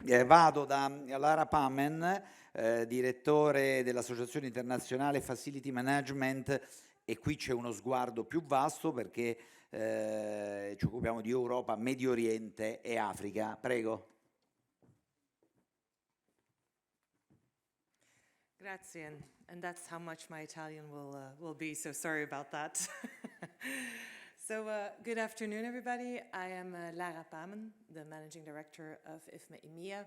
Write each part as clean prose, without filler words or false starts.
Vado da Lara Paemen, direttore dell'Associazione Internazionale Facility Management, e qui c'è uno sguardo più vasto perché ci occupiamo di Europa, Medio Oriente e Africa. Prego. Grazie, and that's how much my Italian will be, so sorry about that. So good afternoon, everybody. I am Lara Paemen, the Managing Director of IFMA EMEA.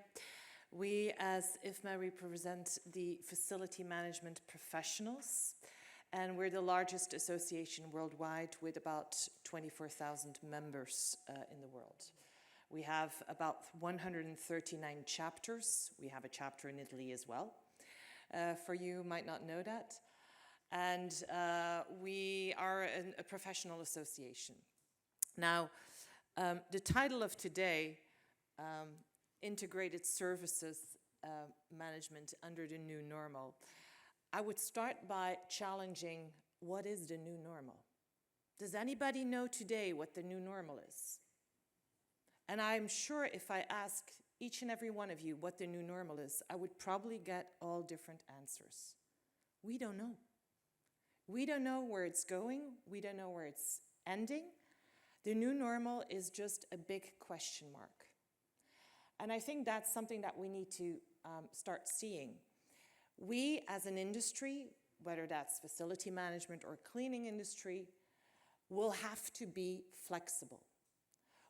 We, as IFMA, represent the facility management professionals, and we're the largest association worldwide with about 24,000 members in the world. We have about 139 chapters. We have a chapter in Italy as well. For you might not know that. And we are a professional association. Now, the title of today, Integrated Services Management under the New Normal, I would start by challenging, what is the new normal? Does anybody know today what the new normal is? And I'm sure if I ask each and every one of you what the new normal is, I would probably get all different answers. We don't know. We don't know where it's going. We don't know where it's ending. The new normal is just a big question mark. And I think that's something that we need to start seeing. We as an industry, whether that's facility management or cleaning industry, will have to be flexible.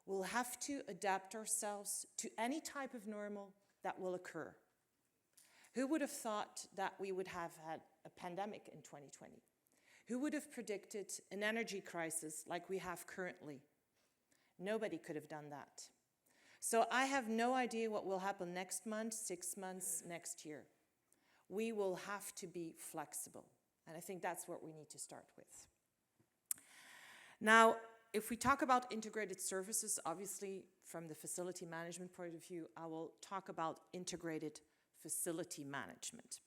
We'll have to adapt ourselves to any type of normal that will occur. Who would have thought that we would have had a pandemic in 2020? Who would have predicted an energy crisis like we have currently? Nobody could have done that. So I have no idea what will happen next month, 6 months, next year. We will have to be flexible. And I think that's what we need to start with. Now, if we talk about integrated services, obviously from the facility management point of view, I will talk about integrated facility management.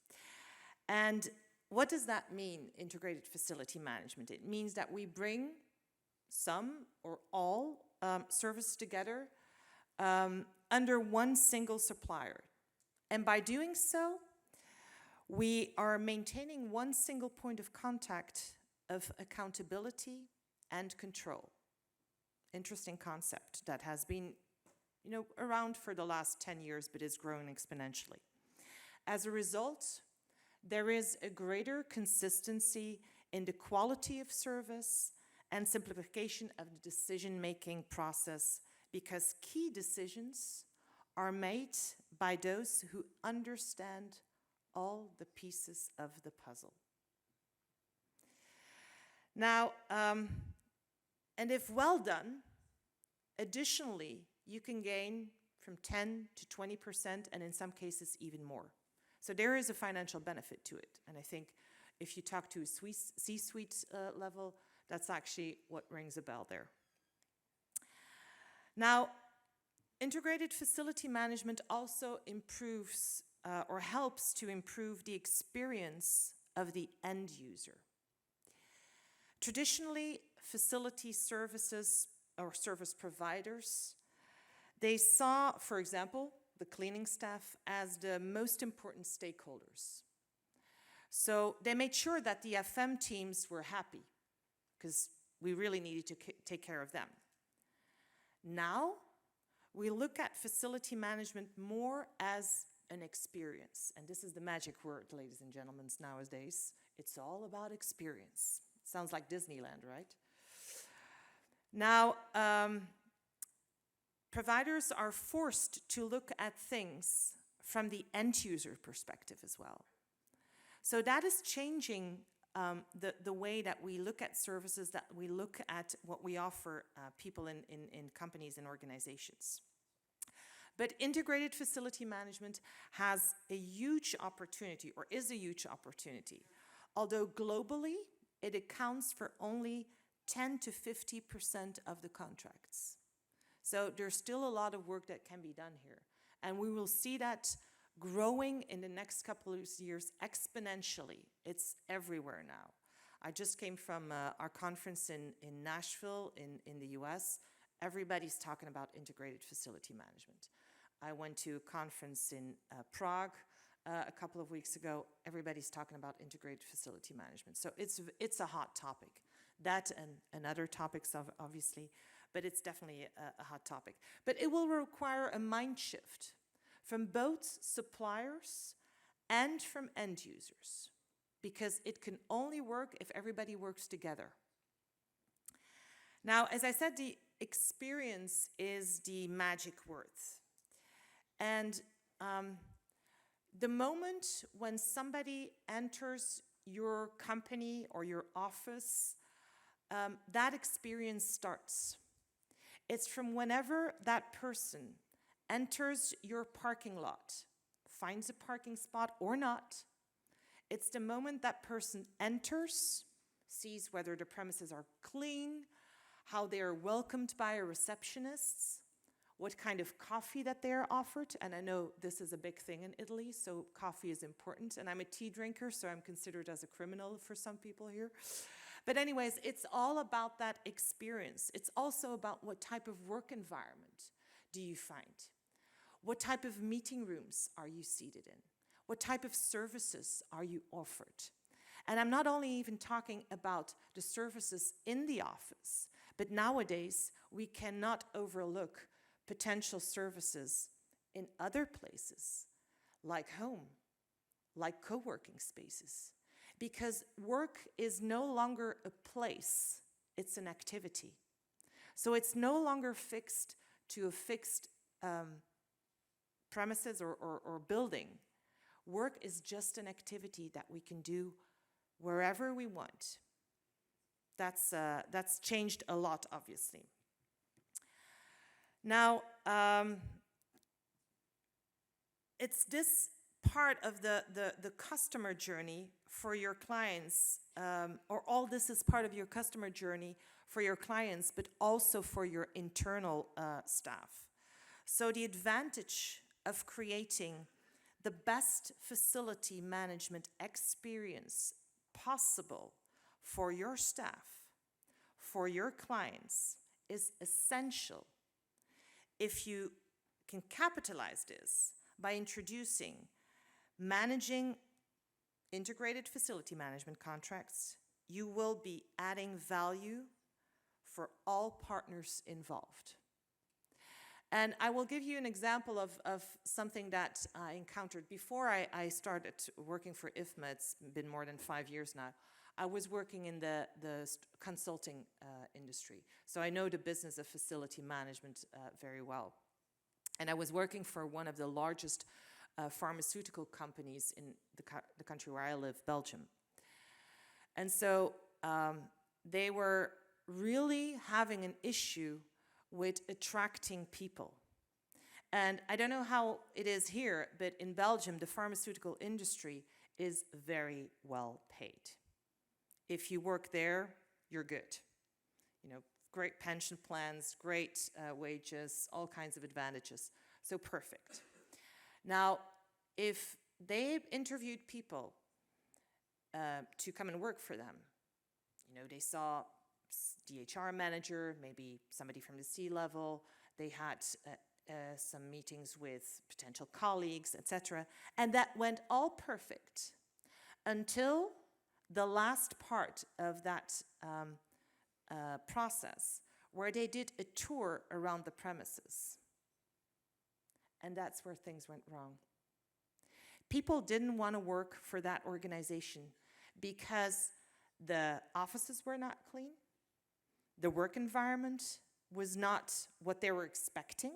And what does that mean, integrated facility management? It means that we bring some or all services together under one single supplier. And by doing so, we are maintaining one single point of contact of accountability and control. Interesting concept that has been, around for the last 10 years, but is growing exponentially. As a result, there is a greater consistency in the quality of service and simplification of the decision-making process, because key decisions are made by those who understand all the pieces of the puzzle. Now, and if well done, additionally, you can gain from 10 to 20%, and in some cases even more. So there is a financial benefit to it. And I think if you talk to a C-suite level, that's actually what rings a bell there. Now, integrated facility management also improves or helps to improve the experience of the end user. Traditionally, facility services or service providers, they saw, for example, the cleaning staff as the most important stakeholders. So they made sure that the FM teams were happy because we really needed to take care of them. Now, we look at facility management more as an experience. And this is the magic word, ladies and gentlemen, nowadays. It's all about experience. Sounds like Disneyland, right? Now, providers are forced to look at things from the end user perspective as well. So that is changing the way that we look at services, that we look at what we offer people in companies and organizations. But integrated facility management has a huge opportunity, or is a huge opportunity. Although globally, it accounts for only 10 to 50% of the contracts. So there's still a lot of work that can be done here. And we will see that growing in the next couple of years exponentially. It's everywhere now. I just came from our conference in Nashville in the US. Everybody's talking about integrated facility management. I went to a conference in Prague a couple of weeks ago. Everybody's talking about integrated facility management. So it's a hot topic. That and other topics, obviously, but it's definitely a hot topic. But it will require a mind shift from both suppliers and from end users, because it can only work if everybody works together. Now, as I said, the experience is the magic word. And the moment when somebody enters your company or your office, that experience starts. It's from whenever that person enters your parking lot, finds a parking spot or not. It's the moment that person enters, sees whether the premises are clean, how they are welcomed by a receptionist, what kind of coffee that they are offered. And I know this is a big thing in Italy, so coffee is important. And I'm a tea drinker, so I'm considered as a criminal for some people here. But anyways, it's all about that experience. It's also about what type of work environment do you find? What type of meeting rooms are you seated in? What type of services are you offered? And I'm not only even talking about the services in the office, but nowadays we cannot overlook potential services in other places, like home, like co-working spaces. Because work is no longer a place, it's an activity. So it's no longer fixed to a fixed premises or building. Work is just an activity that we can do wherever we want. That's changed a lot, obviously. Now, it's this part of the customer journey for your clients, or all this is part of your customer journey for your clients, but also for your internal staff. So the advantage of creating the best facility management experience possible for your staff, for your clients, is essential if you can capitalize this by introducing managing integrated facility management contracts. You will be adding value for all partners involved. And I will give you an example of something that I encountered before I started working for IFMA. It's been more than 5 years now. I was working in the consulting industry. So I know the business of facility management very well. And I was working for one of the largest pharmaceutical companies in the country where I live, Belgium. And so they were really having an issue with attracting people. And I don't know how it is here, but in Belgium, the pharmaceutical industry is very well paid. If you work there, you're good. You know, great pension plans, great wages, all kinds of advantages. So perfect. Now, if they interviewed people to come and work for them, you know, they saw the HR manager, maybe somebody from the C-level, they had some meetings with potential colleagues, etc. And that went all perfect until the last part of that process, where they did a tour around the premises. And that's where things went wrong. People didn't want to work for that organization because the offices were not clean, the work environment was not what they were expecting,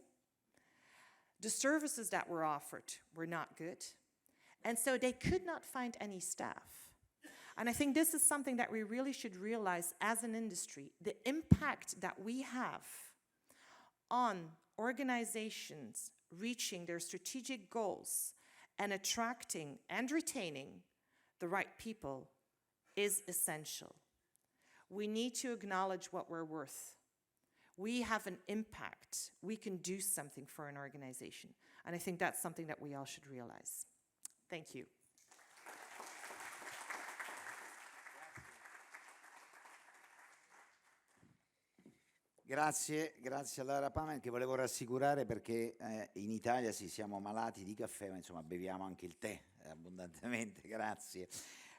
the services that were offered were not good, and so they could not find any staff. And I think this is something that we really should realize as an industry, the impact that we have on organizations reaching their strategic goals and attracting and retaining the right people is essential. We need to acknowledge what we're worth. We have an impact. We can do something for an organization. And I think that's something that we all should realize. Thank you. Grazie a Lara Paemen, che volevo rassicurare perché in Italia sì, siamo malati di caffè, ma insomma beviamo anche il tè abbondantemente, grazie.